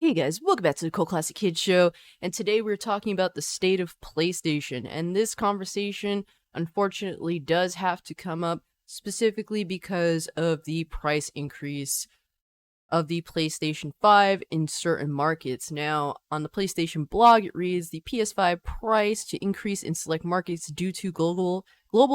Hey guys, welcome back to the Cult Classic Kids Show, and today we're talking about the state of PlayStation, and this conversation unfortunately does have to come up specifically because of the price increase of the PlayStation 5 in certain markets. Now, on the PlayStation blog, it reads the PS5 price to increase in select markets due to global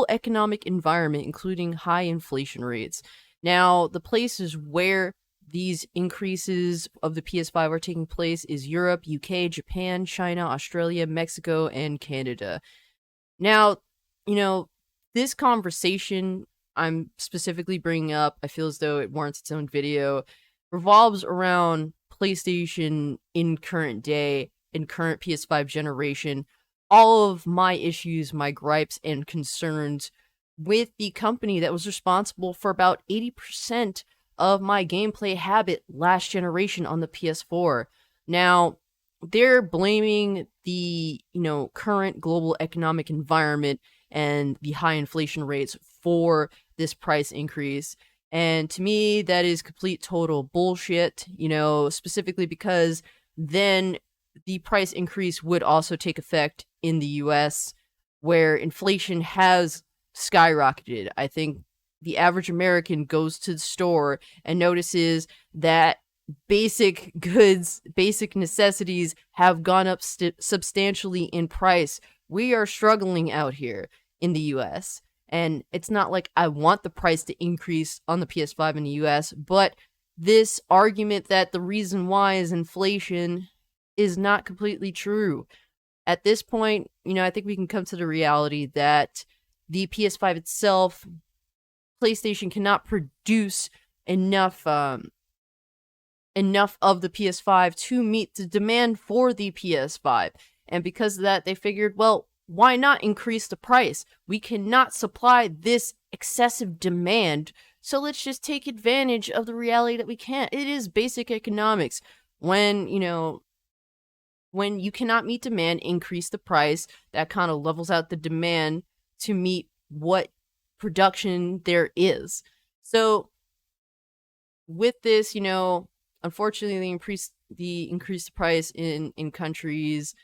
economic environment, including high inflation rates. Now, the places where these increases of the PS5 are taking place is Europe, UK, Japan, China, Australia, Mexico, and Canada. Now, this conversation I'm specifically bringing up, I feel as though it warrants its own video, revolves around PlayStation in current day, in current PS5 generation, all of my issues, my gripes, and concerns with the company that was responsible for about 80% of my gameplay habit last generation on the PS4. Now, they're blaming the, current global economic environment and the high inflation rates for this price increase. And to me, that is complete total bullshit, specifically because then the price increase would also take effect in the US, where inflation has skyrocketed. I think the average American goes to the store and notices that basic goods, basic necessities have gone up substantially in price. We are struggling out here in the US. And it's not like I want the price to increase on the PS5 in the US, but this argument that the reason why is inflation is not completely true. At this point, I think we can come to the reality that the PS5 itself, PlayStation cannot produce enough of the PS5 to meet the demand for the PS5. And because of that, they figured, well, why not increase the price? We cannot supply this excessive demand, so let's just take advantage of the reality that we can't. It is basic economics. When you cannot meet demand, increase the price. That kind of levels out the demand to meet what production there is. So with this, unfortunately, they increase the price in countries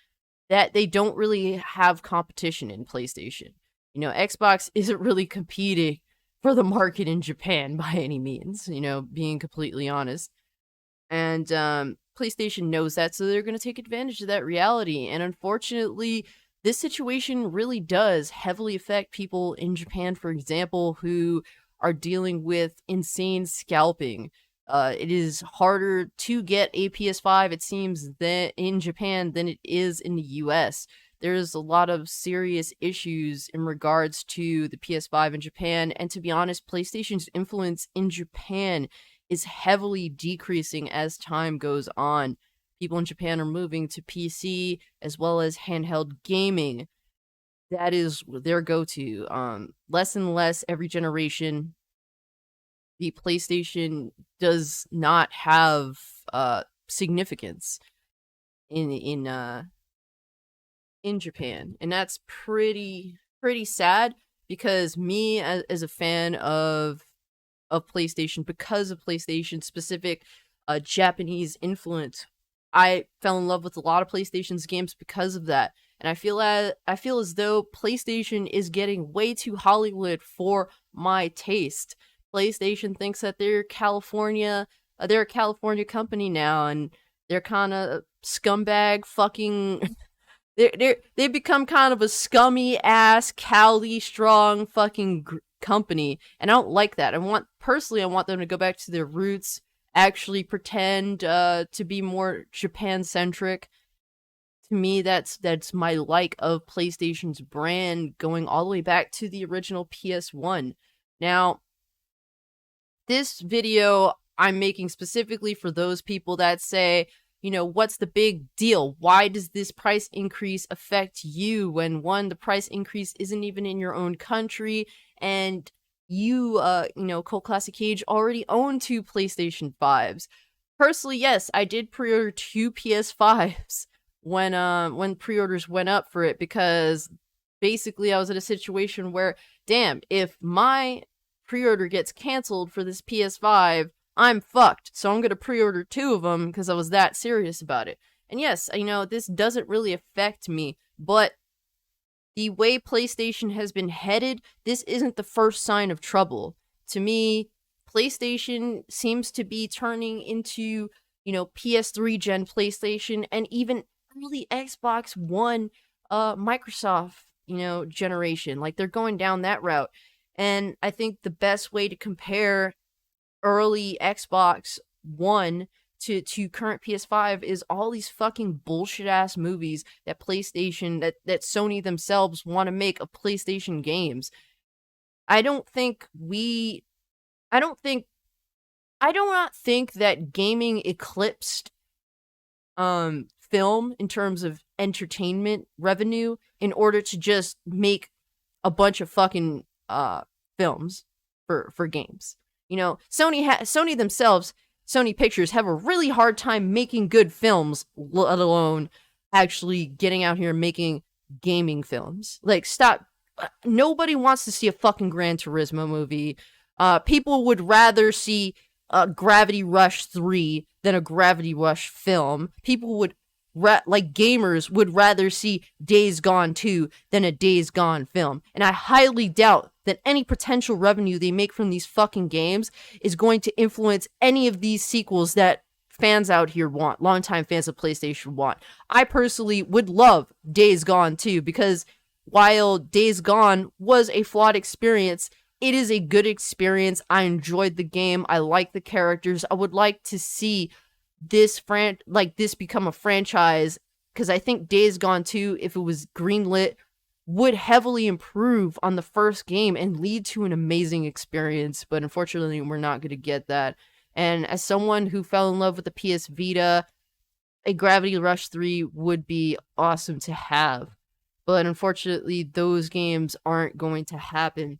that they don't really have competition in PlayStation. Xbox isn't really competing for the market in Japan by any means, being completely honest. And PlayStation knows that, so they're going to take advantage of that reality. And unfortunately, this situation really does heavily affect people in Japan, for example, who are dealing with insane scalping. It is harder to get a PS5, it seems, in Japan than it is in the US. There's a lot of serious issues in regards to the PS5 in Japan, and to be honest, PlayStation's influence in Japan is heavily decreasing as time goes on. People in Japan are moving to PC as well as handheld gaming. That is their go-to. Less and less every generation. The PlayStation does not have significance in Japan, and that's pretty sad, because me as a fan of PlayStation, because of PlayStation specific Japanese influence, I fell in love with a lot of PlayStation's games because of that. And I feel as though PlayStation is getting way too Hollywood for my taste. PlayStation thinks that they're a California company now, and they're kind of scumbag fucking. They've become kind of a scummy ass Cali strong fucking company, and I don't like that. I want them to go back to their roots, actually pretend to be more Japan centric. To me, that's my like of PlayStation's brand, going all the way back to the original PS1. Now, this video I'm making specifically for those people that say, what's the big deal? Why does this price increase affect you when, one, the price increase isn't even in your own country, and you, Cult Classic Cage already own 2 PlayStation 5s. Personally, yes, I did pre-order 2 PS5s when pre-orders went up for it, because basically I was in a situation where, damn, if my pre-order gets canceled for this PS5, I'm fucked. So I'm gonna pre-order 2 of them because I was that serious about it. And yes, this doesn't really affect me, but the way PlayStation has been headed, this isn't the first sign of trouble. To me, PlayStation seems to be turning into, PS3 gen PlayStation and even early Xbox One, Microsoft, generation. Like, they're going down that route. And I think the best way to compare early Xbox One to current PS5 is all these fucking bullshit ass movies that that Sony themselves want to make of PlayStation games. I don't think we I don't think I do not think that gaming eclipsed film in terms of entertainment revenue in order to just make a bunch of fucking films for games. Sony themselves, Sony Pictures, have a really hard time making good films, let alone actually getting out here and making gaming films. Like, stop. Nobody wants to see a fucking Gran Turismo movie. People would rather see Gravity Rush 3 than a Gravity Rush film. People would, like gamers, would rather see Days Gone 2 than a Days Gone film. And I highly doubt that any potential revenue they make from these fucking games is going to influence any of these sequels that fans out here want, longtime fans of PlayStation want. I personally would love Days Gone 2 because while Days Gone was a flawed experience, it is a good experience. I enjoyed the game. I like the characters. I would like to see this become a franchise, because I think Days Gone 2, if it was greenlit, would heavily improve on the first game and lead to an amazing experience. But unfortunately, we're not going to get that. And as someone who fell in love with the PS Vita, a Gravity Rush 3 would be awesome to have. But unfortunately, those games aren't going to happen.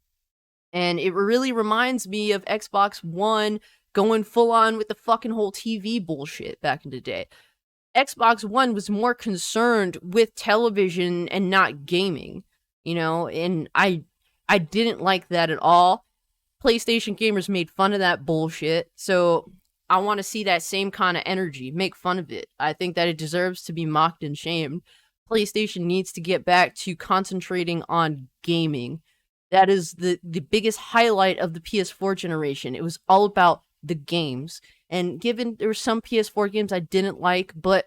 And it really reminds me of Xbox One going full on with the fucking whole TV bullshit back in the day. Xbox One was more concerned with television and not gaming, and I didn't like that at all. PlayStation gamers made fun of that bullshit, so I want to see that same kind of energy, make fun of it. I think that it deserves to be mocked and shamed. PlayStation needs to get back to concentrating on gaming. That is the biggest highlight of the PS4 generation. It was all about the games. And given there were some PS4 games I didn't like, but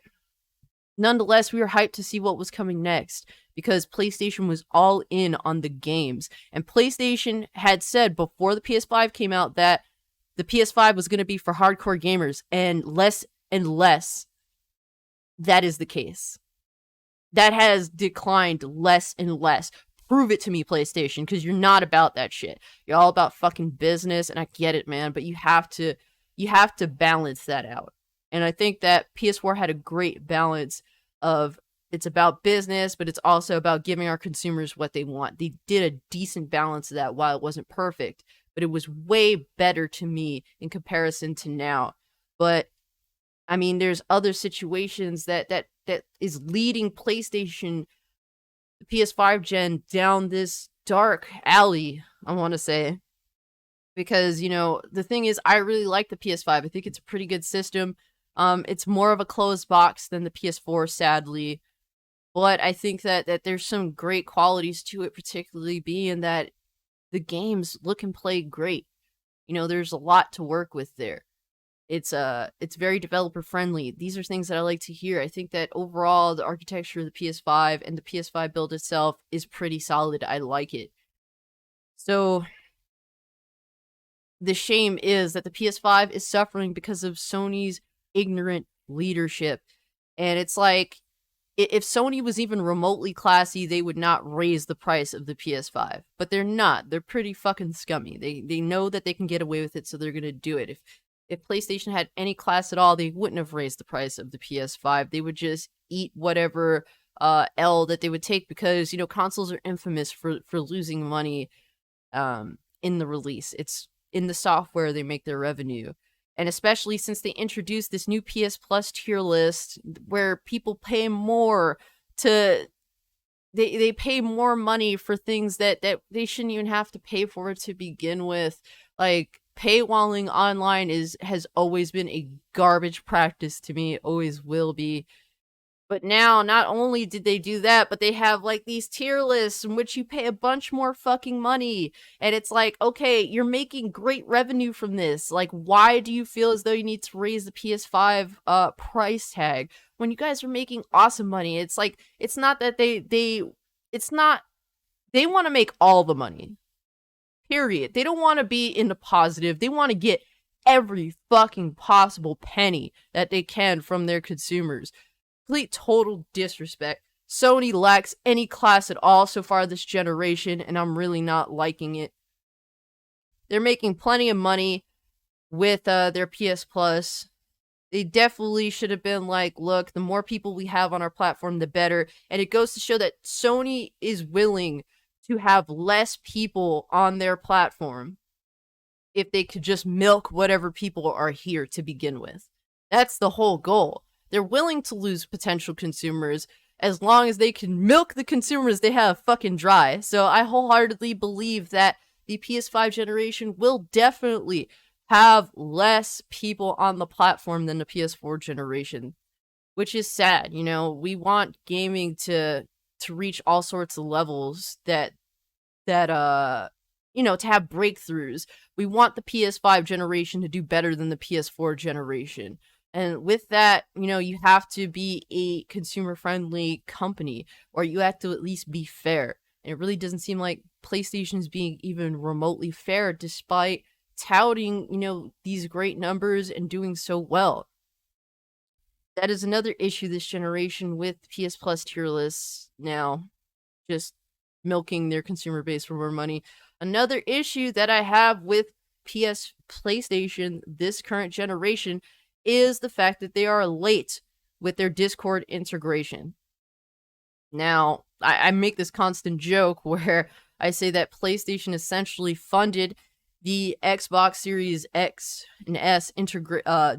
nonetheless, we were hyped to see what was coming next because PlayStation was all in on the games. And PlayStation had said before the PS5 came out that the PS5 was going to be for hardcore gamers, and less that is the case. That has declined less and less. Prove it to me, PlayStation, because you're not about that shit. You're all about fucking business, and I get it, man, but you have to balance that out. And I think that PS4 had a great balance of, it's about business, but it's also about giving our consumers what they want. They did a decent balance of that. While it wasn't perfect, but it was way better to me in comparison to now. But I mean, there's other situations that is leading PlayStation PS5 gen down this dark alley, I want to say. Because, the thing is, I really like the PS5. I think it's a pretty good system. It's more of a closed box than the PS4, sadly. But I think that there's some great qualities to it, particularly being that the games look and play great. There's a lot to work with there. It's very developer friendly. These are things that I like to hear. I think that overall the architecture of the PS5 and the PS5 build itself is pretty solid. I like it. So the shame is that the PS5 is suffering because of Sony's ignorant leadership. And it's like, if Sony was even remotely classy, they would not raise the price of the PS5. But they're not. They're pretty fucking scummy. They know that they can get away with it, so they're gonna do it. If PlayStation had any class at all, they wouldn't have raised the price of the PS5. They would just eat whatever L that they would take, because consoles are infamous for losing money in the release. It's in the software they make their revenue. And especially since they introduced this new PS Plus tier list where people pay more to they pay more money for things that they shouldn't even have to pay for to begin with. Like, paywalling online has always been a garbage practice to me. It always will be. But now, not only did they do that, but they have like these tier lists in which you pay a bunch more fucking money. And it's like, okay, you're making great revenue from this. Like, why do you feel as though you need to raise the PS5 price tag when you guys are making awesome money? It's like, it's not that it's not, they want to make all the money. Period. They don't want to be in the positive. They want to get every fucking possible penny that they can from their consumers. Complete total disrespect. Sony lacks any class at all so far this generation, and I'm really not liking it. They're making plenty of money with their PS Plus. They definitely should have been like, look, the more people we have on our platform, the better. And it goes to show that Sony is willing to have less people on their platform if they could just milk whatever people are here to begin with. That's the whole goal. They're willing to lose potential consumers as long as they can milk the consumers they have fucking dry. So I wholeheartedly believe that the PS5 generation will definitely have less people on the platform than the PS4 generation, which is sad. You know, we want gaming to reach all sorts of levels that you know, to have breakthroughs. We want the PS5 generation to do better than the PS4 generation. And with that, you know, you have to be a consumer-friendly company, or you have to at least be fair. And it really doesn't seem like PlayStation's being even remotely fair, despite touting, you know, these great numbers and doing so well. That is another issue this generation with PS Plus tier lists now, just milking their consumer base for more money. Another issue that I have with PlayStation this current generation is the fact that they are late with their Discord integration. Now, I make this constant joke where I say that PlayStation essentially funded the Xbox Series X and S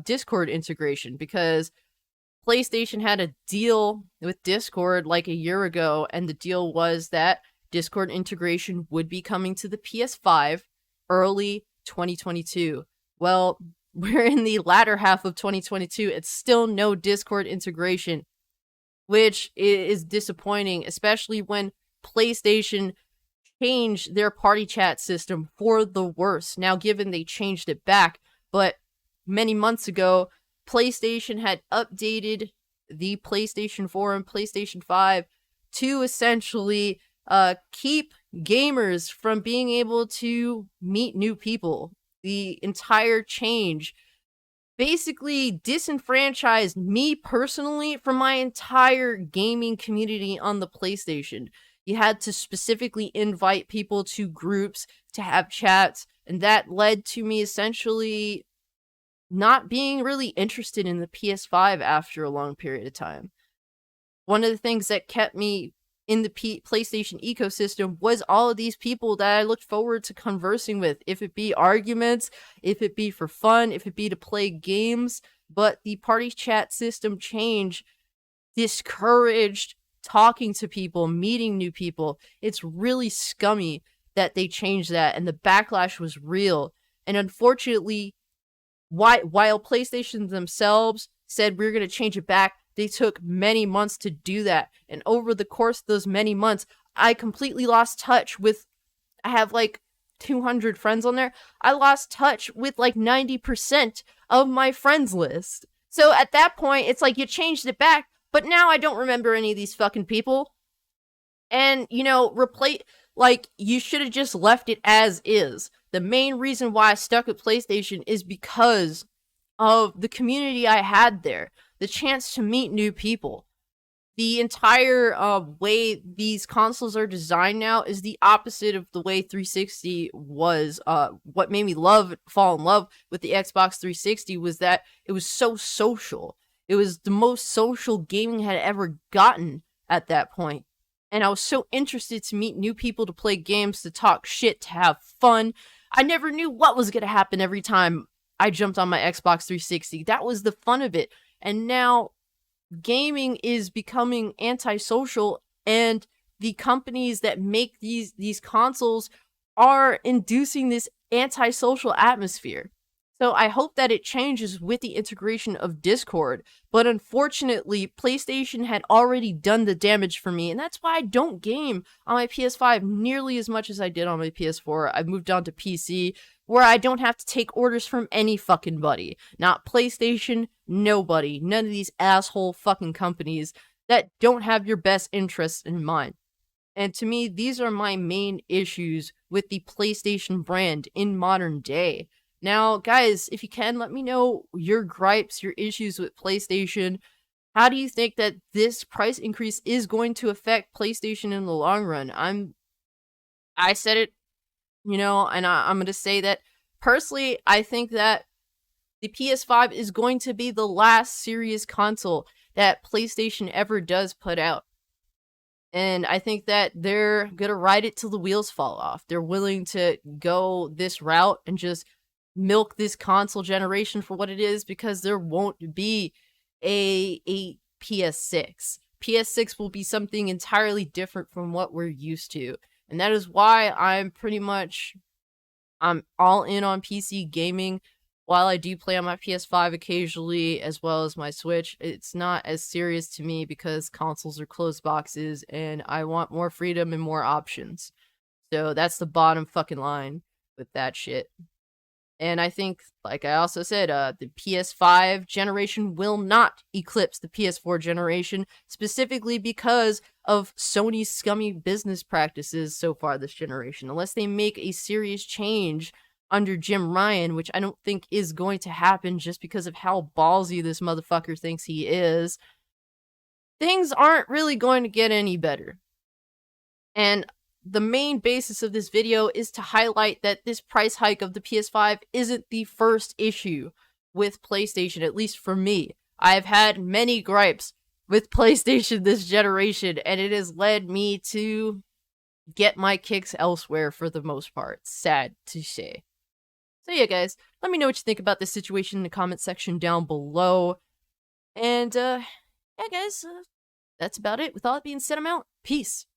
Discord integration, because PlayStation had a deal with Discord like a year ago, and the deal was that Discord integration would be coming to the PS5 early 2022. Well, we're in the latter half of 2022. It's still no Discord integration, which is disappointing, especially when PlayStation changed their party chat system for the worse. Now, given they changed it back, but many months ago, PlayStation had updated the PlayStation 4 and PlayStation 5 to essentially keep gamers from being able to meet new people. The entire change basically disenfranchised me personally from my entire gaming community on the PlayStation. You had to specifically invite people to groups to have chats, and that led to me essentially not being really interested in the PS5 after a long period of time. One of the things that kept me in the PlayStation ecosystem was all of these people that I looked forward to conversing with, if it be arguments, if it be for fun, if it be to play games. But the party chat system change discouraged talking to people, meeting new people. It's really scummy that they changed that, and the backlash was real. And unfortunately, while PlayStation themselves said we're going to change it back, they took many months to do that. And over the course of those many months, I completely lost touch with, I have like 200 friends on there. I lost touch with like 90% of my friends list. So at that point, it's like you changed it back, but now I don't remember any of these fucking people. And, you know, like, you should have just left it as is. The main reason why I stuck with PlayStation is because of the community I had there. The chance to meet new people. The entire way these consoles are designed now is the opposite of the way 360 was. What made me fall in love with the Xbox 360 was that it was so social. It was the most social gaming had ever gotten at that point. And I was so interested to meet new people, to play games, to talk shit, to have fun. I never knew what was going to happen every time I jumped on my Xbox 360. That was the fun of it. And now gaming is becoming antisocial, and the companies that make these consoles are inducing this antisocial atmosphere. So I hope that it changes with the integration of Discord, but unfortunately, PlayStation had already done the damage for me, and that's why I don't game on my PS5 nearly as much as I did on my PS4. I've moved on to PC, where I don't have to take orders from any fucking buddy. Not PlayStation, nobody. None of these asshole fucking companies that don't have your best interests in mind. And to me, these are my main issues with the PlayStation brand in modern day. Now, guys, if you can, let me know your gripes, your issues with PlayStation. How do you think that this price increase is going to affect PlayStation in the long run? I said it, and I'm going to say that personally, I think that the PS5 is going to be the last serious console that PlayStation ever does put out. And I think that they're gonna ride it till the wheels fall off. They're willing to go this route and just milk this console generation for what it is, because there won't be a PS6. PS6 will be something entirely different from what we're used to. And that is why I'm all in on PC gaming. While I do play on my PS5 occasionally, as well as my Switch, it's not as serious to me because consoles are closed boxes and I want more freedom and more options. So that's the bottom fucking line with that shit. And I think, like I also said, the PS5 generation will not eclipse the PS4 generation, specifically because of Sony's scummy business practices so far this generation. Unless they make a serious change under Jim Ryan, which I don't think is going to happen just because of how ballsy this motherfucker thinks he is, things aren't really going to get any better. And the main basis of this video is to highlight that this price hike of the PS5 isn't the first issue with PlayStation, at least for me. I've had many gripes with PlayStation this generation, and it has led me to get my kicks elsewhere for the most part. Sad to say. So yeah, guys, let me know what you think about this situation in the comment section down below. And, yeah, guys, that's about it. With all that being said, I'm out. Peace.